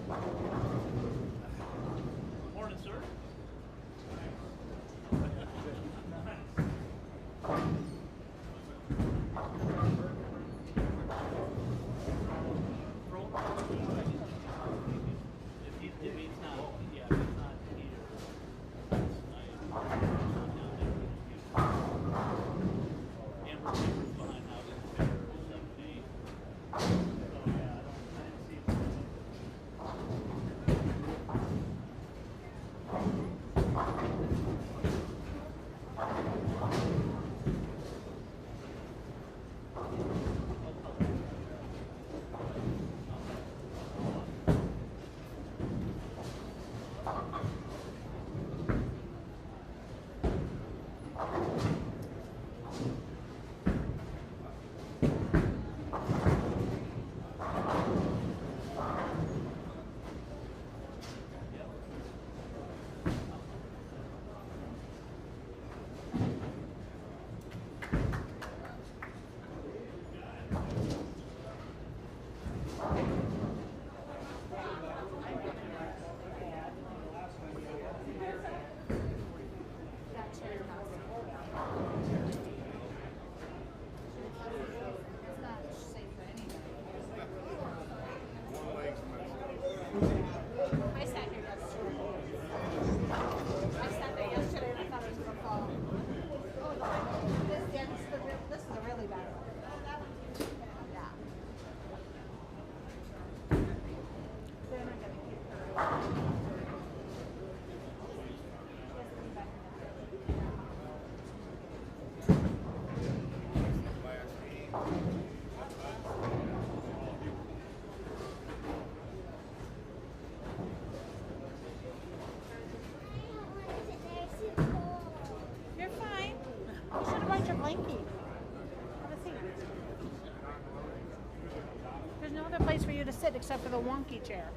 Morning, sir. If he's not, yeah, if it's not here, and we're behind now in the fair, 7-8. So yeah, I didn't see it. You're fine. You should have brought your blankie. Have a seat. There's no other place for you to sit except for the wonky chair.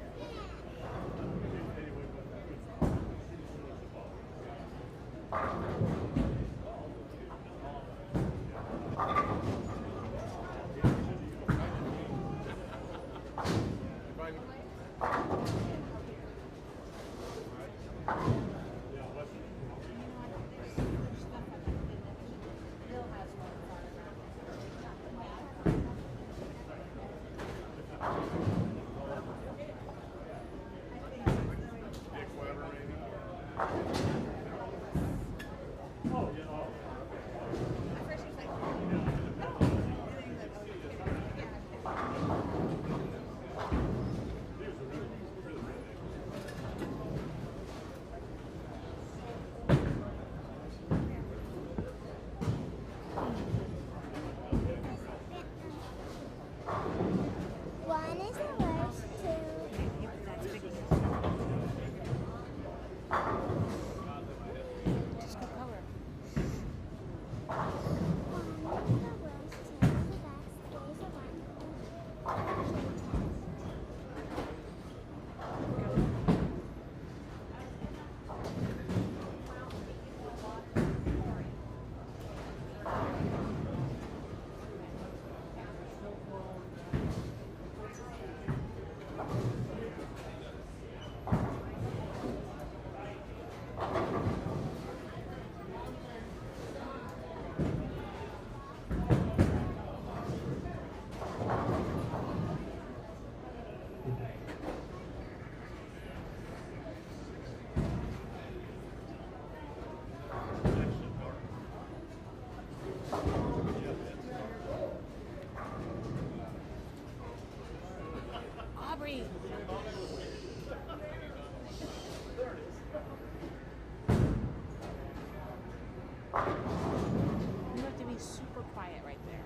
One is the worst, two. Just go color. One is the worst, two is the best, three is the one. Aubrey. You have to be super quiet right there.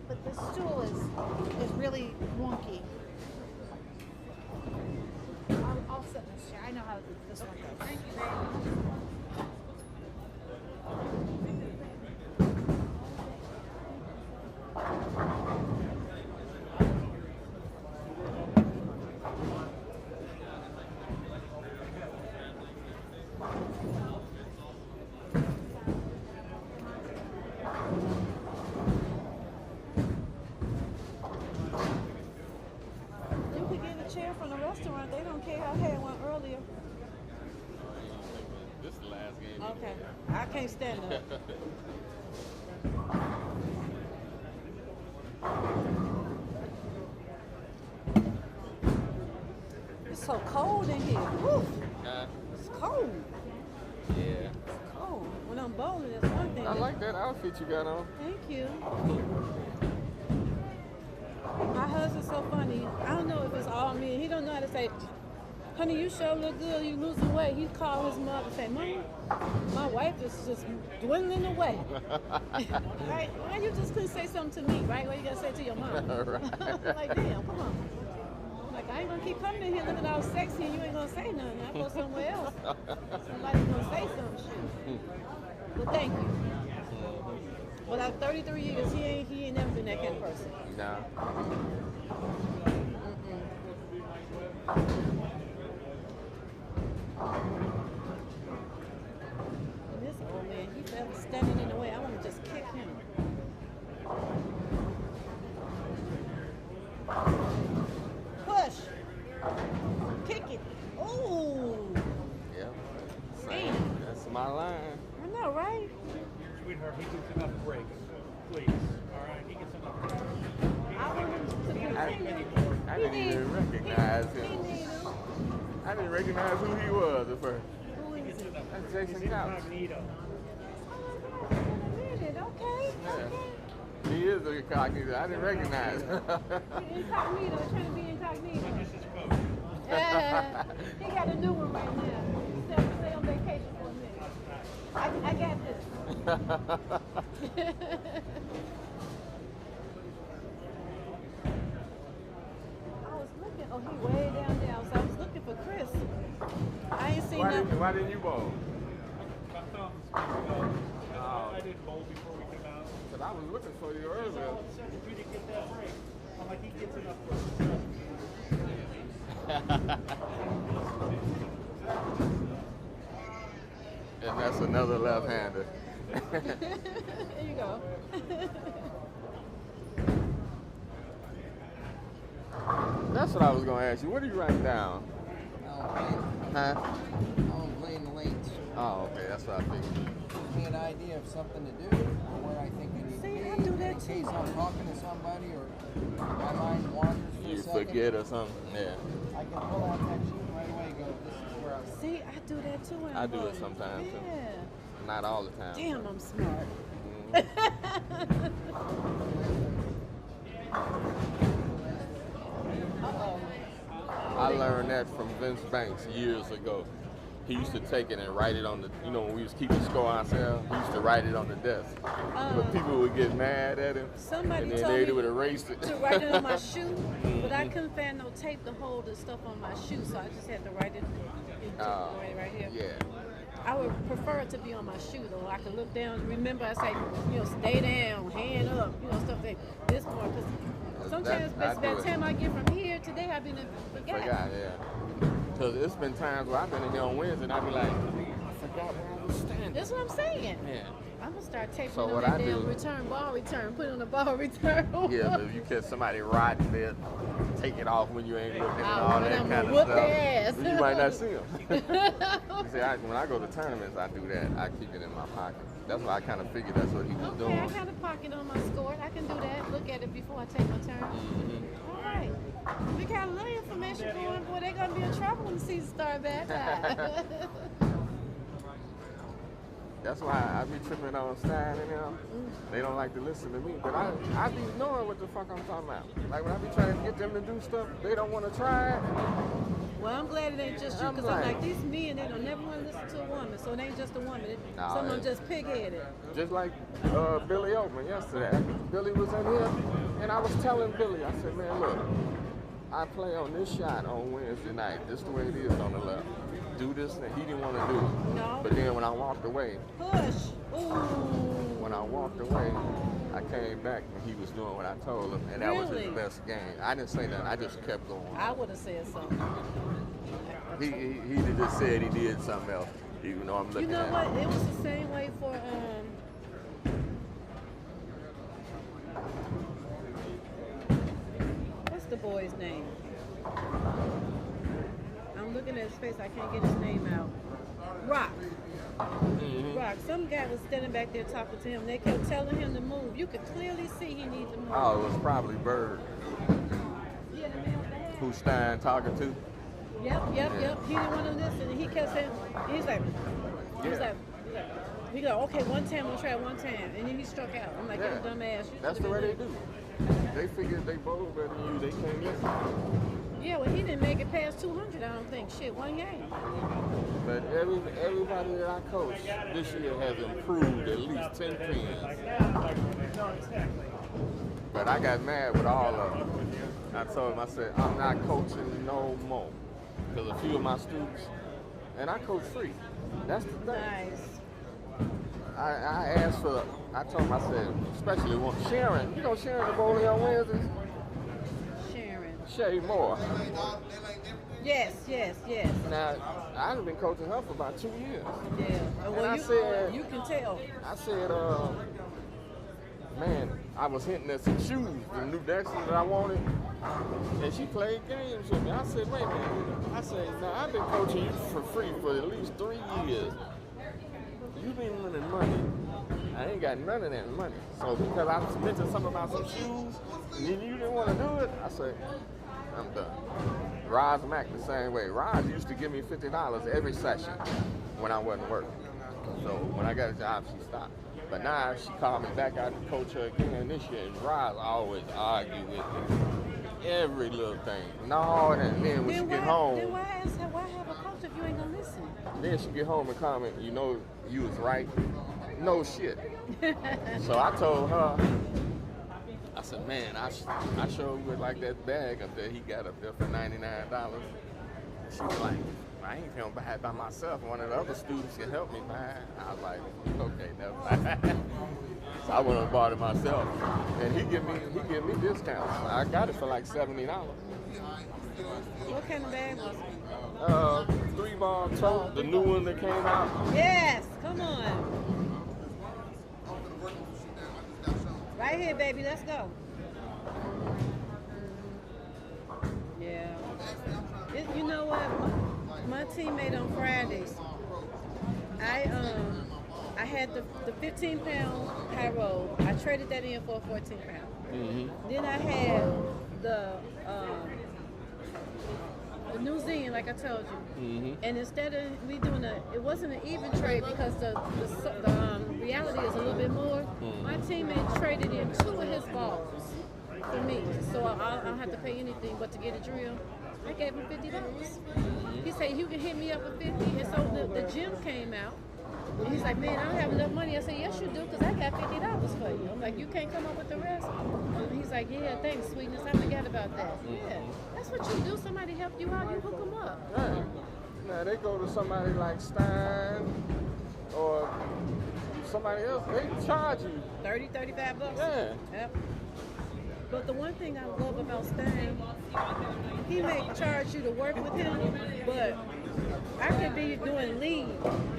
But this stool is really wonky. I'll sit in this chair. I know how this one goes. Thank you, babe. You could get a chair from the restaurant. They don't care. I had one earlier. This is the last game. Okay. I can't stand up. It's so cold in here. Woo. It's cold. Yeah. It's cold. When I'm bowling, it's one thing. I like that outfit you got on. Thank you. My husband's so funny. I don't know if it's all me. He don't know how to say, honey, you sure look good. You losing weight. He called his mother and say, Mom, my wife is just dwindling away. Right? Why you just couldn't say something to me, right? What you gotta say to your mom? Right. Like, damn, come on. Like, I ain't gonna keep coming in here looking all sexy and you ain't gonna say nothing. I go somewhere else. Somebody's gonna say some shit. But thank you. But after 33 years, he ain't never been that kind of person. Nah. This old man, he fell standing in the way. I want to just kick him. Push. Kick it. Ooh. Yeah. Damn. That's my line. I know, right? Sweetheart, he gets enough breaks. Please. All right, he gets enough breaks. I want him to continue. I didn't even recognize He him. need him. I didn't recognize who he was at first. Who is it? That's Jason He's Couch. incognito. Oh, wait a minute. Okay. Yeah. He is a incognito. I didn't recognize him. Okay. Incognito. Trying to be incognito. This is coach. He got a new one right now. Stay on vacation for a minute. I got this. I was looking. Oh, he way down there. So I was looking for Chris. I ain't seen nothing. Why didn't you bowl? My thumbs. I did bowl before we came out. Because I was looking for you So earlier. all of a sudden, you didn't get that break. I'm like, he gets enough breaks. And that's another left-hander. There you go. That's what I was going to ask you. What are you writing down? Huh? I'm playing the lanes. Oh, okay. That's what I figured. Give me an idea of something to do or where I think I need See, to I be. do that in too. case I'm talking to somebody or my mind wanders for You a second. forget or something? Yeah. I can pull out that sheet right away and go, this is where I was. See, I do that too. When I I'm do it bowling. sometimes, too. Yeah. Not all the time. Damn, I'm smart. Uh-oh. I learned that from Vince Banks years ago. He used to take it and write it on the, when we was keeping score ourselves, he used to write it on the desk. But people would get mad at him, Somebody and then told they me would erase it. to write it on my shoe, but I couldn't find no tape to hold the stuff on my shoe, so I just had to write it right here. Yeah. I would prefer it to be on my shoe, though. I could look down. Remember, I say, stay down, hand up, stuff like this more. Because sometimes by the time I get from here today, I've been forgot. Yeah. Because it's been times where I've been in here on Wednesday and I'd be like, I forgot where I was standing. That's what I'm saying. Yeah. I'm going to start taping So on what that I damn do- ball return, put on the ball return. Yeah, but if you catch somebody riding there, take it off when you ain't looking and Oh, all but that I'm kind gonna of whoop stuff. their ass. But you might not see them. You see, when I go to tournaments, I do that. I keep it in my pocket. That's why I kind of figured that's what he was Okay, I doing. got a pocket on my score. I can do that. Look at it before I take my turn. All right. We got a little information going. Boy, they're going to be in trouble when the season starts back. That's why I be tripping on Stein and them. They don't like to listen to me, but I be knowing what the fuck I'm talking about. Like when I be trying to get them to do stuff, they don't want to try it. Well, I'm glad it ain't just you, I'm because I'm like- like, these men, they don't never want to listen to a woman, so it ain't just a woman. Nah, Some of them it- just pig-headed. Just like Billy Oakman yesterday. Billy was in here, and I was telling Billy, I said, man, look, I play on this shot on Wednesday night. This the way it is on the left. Do this, and he didn't want to do it. No. But then when I walked away, Push. Ooh. when I walked away, I came back and he was doing what I told him, and that was Really? his best game. I didn't say nothing. I just kept going. I would have said something. He just said he did something else, even though I'm looking You know at what? him. It was the same way for what's the boy's name? I'm looking at his face. I can't get his name out. Rock. Mhm. Rock. Some guy was standing back there talking to him. They kept telling him to move. You could clearly see he needs to move. Oh, it was probably Bird. Yeah, the man with the hat. Who Stein talking to? Yep. He didn't want to listen. And he kept saying, he's like, okay, one time, we'll try one time. And then he struck out. I'm like, Yeah. you dumbass. You That's the way they do. They figured they both better than you. They can't listen. Yeah, well, he didn't make it past 200, I don't think. Shit, one game. But everybody that I coach this year has improved at least 10 pins. But I got mad with all of them. I told him, I said, I'm not coaching no more. Because a few of my students, and I coach free. That's the thing. Nice. I asked for, I told him, I said, especially one, Sharon, you know Sharon the bowling on Wednesdays? Sharon. Shay Moore. Yes. Now, I've been coaching her for about 2 years. Yeah. Well, I said- you can tell. I said, man, I was hinting at some shoes, the new Dexter that I wanted, and she played games with me. I said, wait a minute. I said, now I've been coaching you for free for at least 3 years. You've been winning money. I ain't got none of that money. So because I mentioned something about some shoes, and then you didn't want to do it, I said, I'm done. Roz Mack the same way. Roz used to give me $50 every session when I wasn't working. So when I got a job, she stopped. But now she called me back out to coach her again this year, and Roz always argue with me. Every little thing. No, and then when she get home, Then why have a coach if you ain't gonna listen? then she get home and comment, you know, you was right. No shit. So I told her, I said, man, I showed with like that bag up there he got up there for $99. She was like, I ain't gonna buy it by myself. One of the other students can help me buy it. I was like, okay, never mind. So I went and bought it myself. And he give me discounts. I got it for like $70. What kind of bag was it? 3-ball tote, the new one that came out. Yes, come on. Right here, baby, let's go. Yeah. You know what? My teammate on Fridays, I had the 15-pound high roll. I traded that in for a 14-pound. Mm-hmm. Then I had the New Zealand, like I told you. Mm-hmm. And instead of me doing it wasn't an even trade because the reality is a little bit more. My teammate traded in 2 of his balls for me, so I don't have to pay anything but to get a drill. I gave him $50. He said, you can hit me up for 50. And so the gym came out. And he's like, man, I don't have enough money. I said, yes, you do, because I got $50 for you. I'm like, you can't come up with the rest? And he's like, yeah, thanks, sweetness. I forgot about that. Yeah, that's what you do. Somebody help you out, you hook them up. Yeah. Now they go to somebody like Stein or somebody else, they charge you. $30, $35? Yeah. Yep. But the one thing I love about Stein, he may charge you to work with him, but I could be doing lead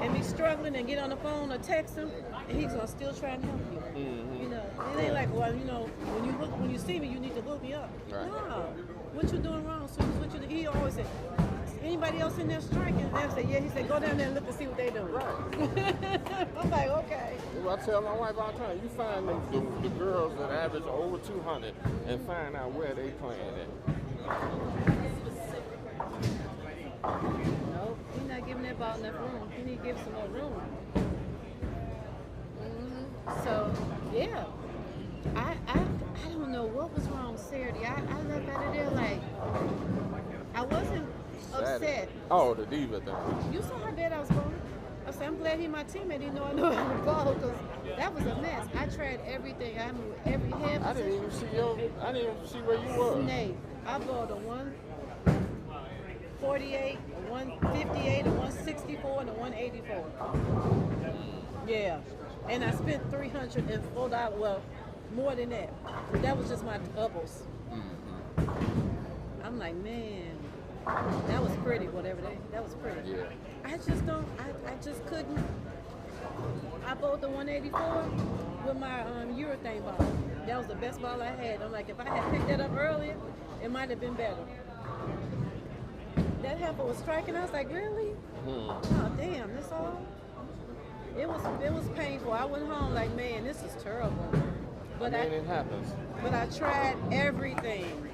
and be struggling and get on the phone or text him, and he's gonna still try and help you. Mm-hmm. You know, it ain't like, well, you know, when you see me, you need to hook me up. Right. No, what you doing wrong? So what you do? He always said, anybody else in there striking? And I said, yeah. He said, go down there and look and see what they doing. Right. I'm like, okay. Well, I tell my wife all the time, you find the girls that average over 200 and find out where they playing at. Nope, he's not giving that ball enough room. He need to give some more room. So, yeah. I don't know what was wrong Saturday. I left out of there like, I wasn't upset. Oh, the diva thing. You saw how bad I was going. I said, I'm glad he my teammate. He know I know how to ball because that was a mess. I tried everything. I moved every head I didn't even see I didn't even see where you were. Snake. I balled a 148, a 158, a 164, and a 184. Yeah. And I spent $304. Well, more than that. That was just my doubles. I'm like, man, that was pretty, whatever that was pretty. Yeah. I just couldn't. I bowled the 184 with my urethane ball. That was the best ball I had. I'm like, if I had picked that up earlier, it might have been better. That heifer was striking. I was like, really? Oh, damn, this all? It was painful. I went home like, man, this is terrible. But it happens. But I tried everything.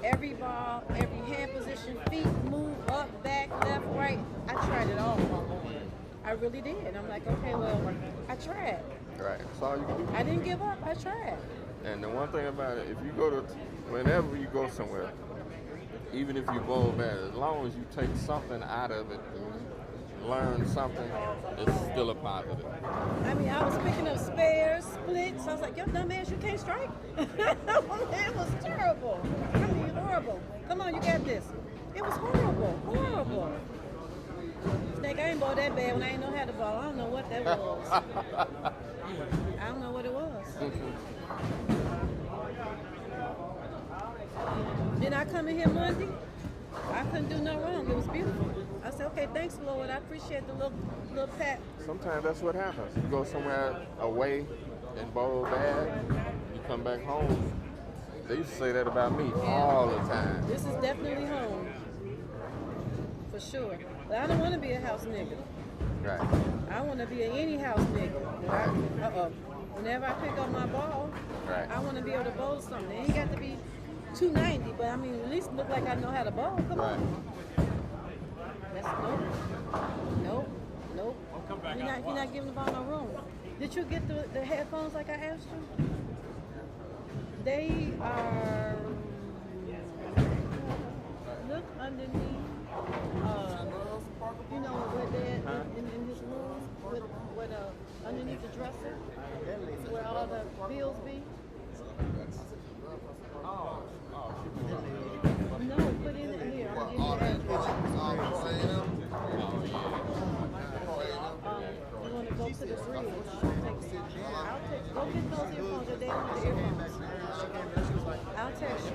Every ball, every hand position, feet, move up, back, left, right. I tried it all. I really did. I'm like, okay, well, I tried. Right. That's all you can do. I didn't give up. I tried. And the one thing about it, if you go to, whenever you go somewhere, even if you bowl bad, as long as you take something out of it, learn something, it's still a positive. I mean, I was picking up spares, splits. I was like, yo, dumbass, you can't strike. It was terrible. I mean, horrible. Come on, you got this. It was horrible, horrible. Snake, I ain't ball that bad when I ain't know how to ball. I don't know what that was. I don't know what it was. Then I come in here Monday. I couldn't do no wrong. It was beautiful. I said, okay, thanks, Lord. I appreciate the little pat. Sometimes that's what happens. You go somewhere away and bowl bad, you come back home. They used to say that about me all the time. This is definitely home. For sure. But I don't want to be a house nigga. Right. I want to be an any house nigga. Whenever I pick up my ball, Right. I want to be able to bowl something. It ain't got to be 290, but I mean, at least look like I know how to bowl. Come Right. on. That's nope. You're not giving the ball no room. Did you get the headphones like I asked you? They are. Look underneath. You know where they're in his room, with underneath the dresser, where all the bills be. No, put it in here. I'm gonna give you that. You want to go to the bridge? Go get those earphones. They don't want the earphones. I'll text you.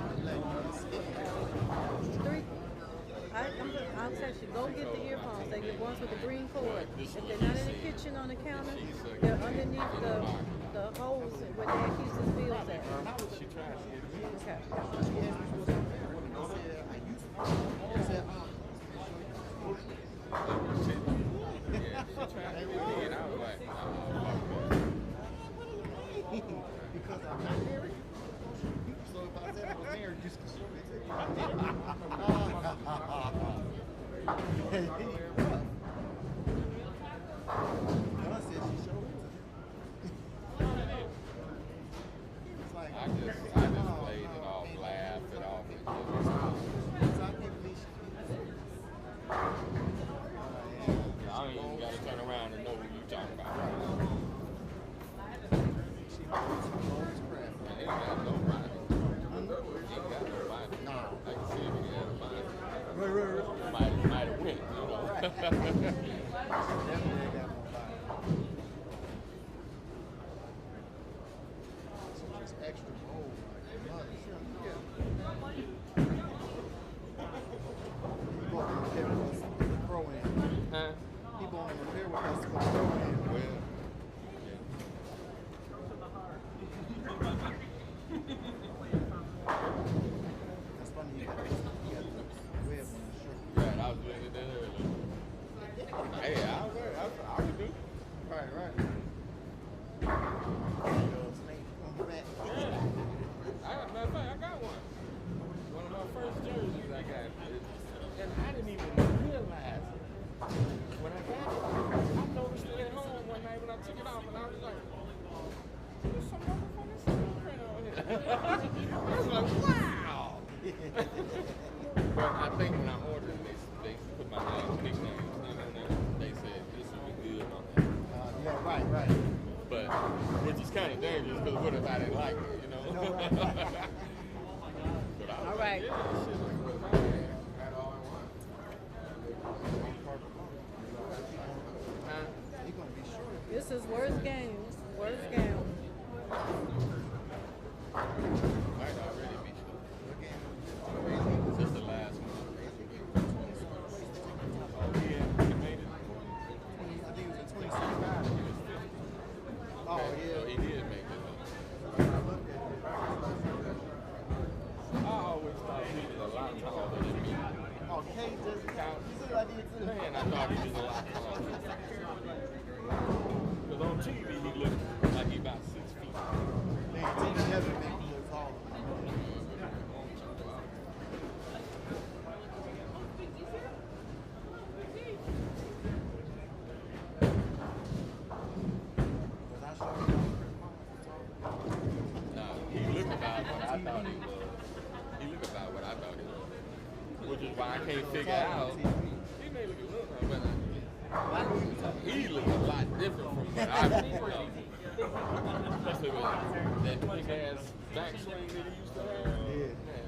I'll text you. Go get the earphones. They're the ones with the green cord. If they're not in the kitchen on the counter, they're underneath the holes where Dad keeps his bills at. Okay. Because I'm not married. So if I said I was married, just I just played it off, laughed it off. I don't even got to turn around and know what you're talking about. And he got nobody. He got nobody. I can see if he had a mind. Might have went, you know. extra bold. Huh? People on the repair with us for throw in. Well, That's funny. You got the web on the shirt. right, I was doing it that earlier. Hey, I would do. Right. Snake on the back. Matter of fact, I got one. One of my first jerseys I got. And I didn't even realize it. When I got it, I noticed it at home one night when I took it off, and I was like, there's some motherfucking stuff right on here. I was like, wow! But I think when I ordered it, my nicknames. They said this would be good on that. Yeah, right. But which is kind of dangerous because what if I didn't like it, you know? No, right. But I was All like, right. yeah, this shit looks good. Had all I want. Huh? You're gonna be short. This is worst game. This is worst game. Might already be sure. What game? This is the last one. Oh, yeah, he made it. I think it was in 2065. Oh, So yeah. he did make it. When I looked at it, I always thought he was a lot taller than me. oh, Kate just count. You see what I did too? Man, I thought he was a lot taller. Because on TV, he looked like he about 6 feet. Man, take together and make me look taller. Was I showing you Nah, he looked about what I thought he was. He looked about what I thought he was. Which is why I can't figure out. He may look a little, but he looked a lot different from what I thought. Especially with that big ass backswing that he used to have. Yeah. Man.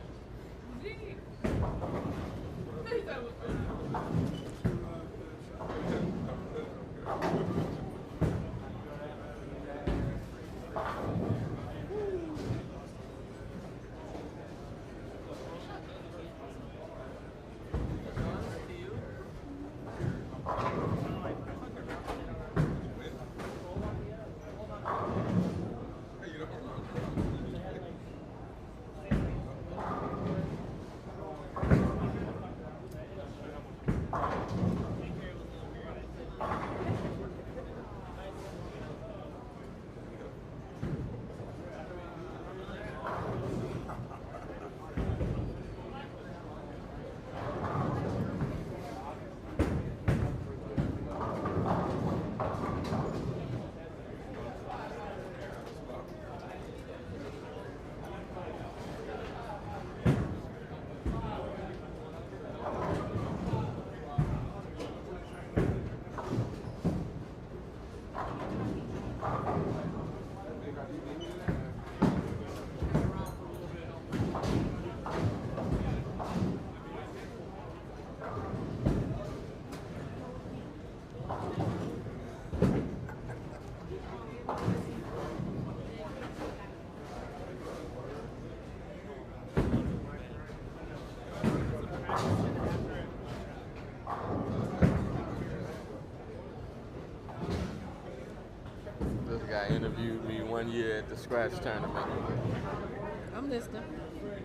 This guy interviewed me 1 year at the scratch tournament. I'm listening.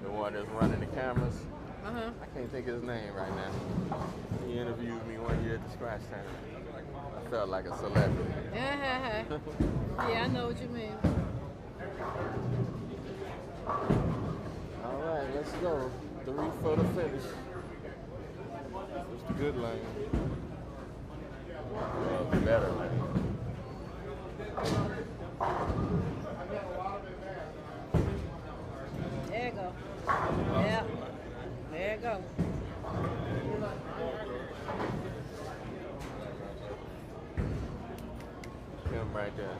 The one that's running the cameras. Uh-huh. I can't think of his name right now. He interviewed me 1 year at the scratch tournament. I felt like a celebrity. Yeah, I know what you mean. All right, let's go. 3 for the finish. It's the good lane. Well, the better lane. There you go. Yeah. There you go. Him right there.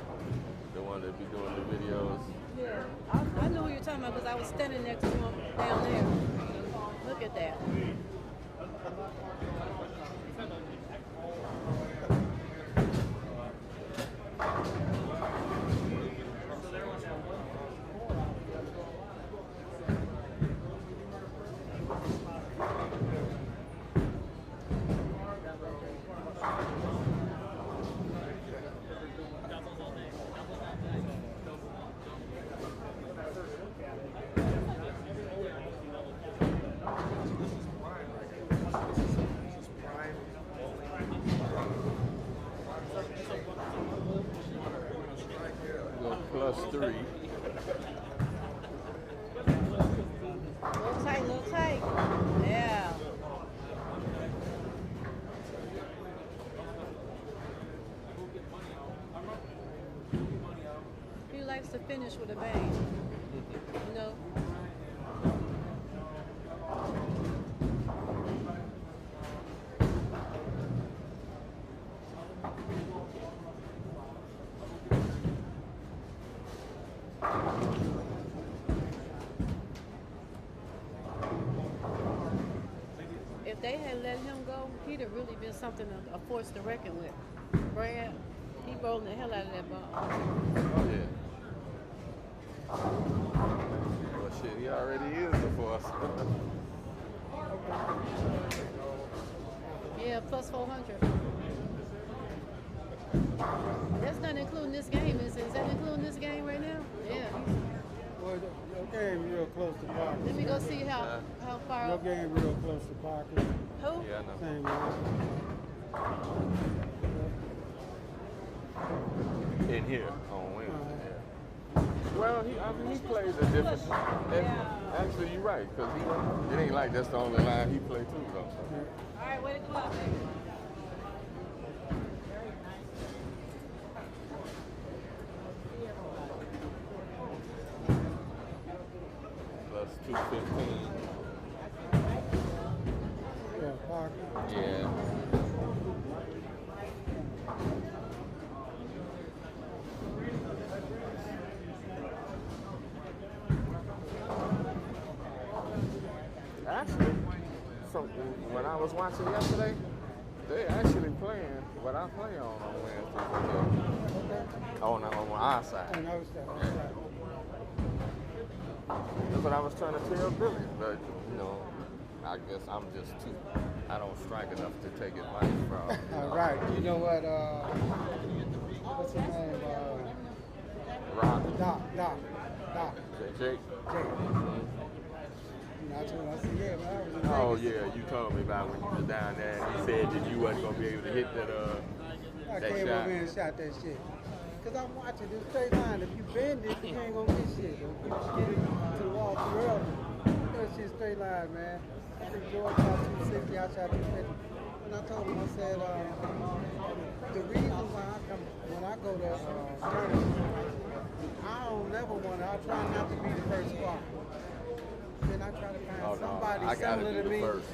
The one that be doing the videos. Yeah. I know who you're talking about because I was standing next to him down there. Look at that. Go +3. Little tight. Yeah. He likes to finish with a bang. You know? if they had let him go, he'd have really been something a force to reckon with. Brad, he rolling the hell out of that ball. Oh, yeah. Well, shit, he already is a force. Yeah, plus 400. That's not including this game. Is that including this game right now? Yeah. Well, your game real close to Parker. Let me go see how far Your up. game real close to Parker. Who? Yeah, I know. Same line. In here on Wednesday. Yeah. Well, he plays a different. Actually, you're right, because it ain't like that's the only line he played too, though. All right, way to go out, baby. Plus 215. Yeah, Parker. Yeah. Actually, so when I was watching yesterday, they actually playing what I play on Wednesday. On our side. I noticed that. That's what I was trying to tell Billy, but you know, I guess I'm just too. I don't strike enough to take advice from. All right. You know what? What's his name? Rock. Doc. Jake. I told him, I said, yeah, man, I was in Oh Vegas. yeah, you told me about when you was down there, and you said that you wasn't gonna be able to hit that I that came shot. over here and shot that shit. Cause I'm watching this straight line. If you bend it, you ain't gonna get shit. If you get it to the wall too early, that shit straight line, man. I think George shot 260, I shot 250. And I told him, I said, the reason why when I go to tournaments, I don't never want to. I try not to be the first squad. Then I try to find somebody I gotta similar do to the me. first.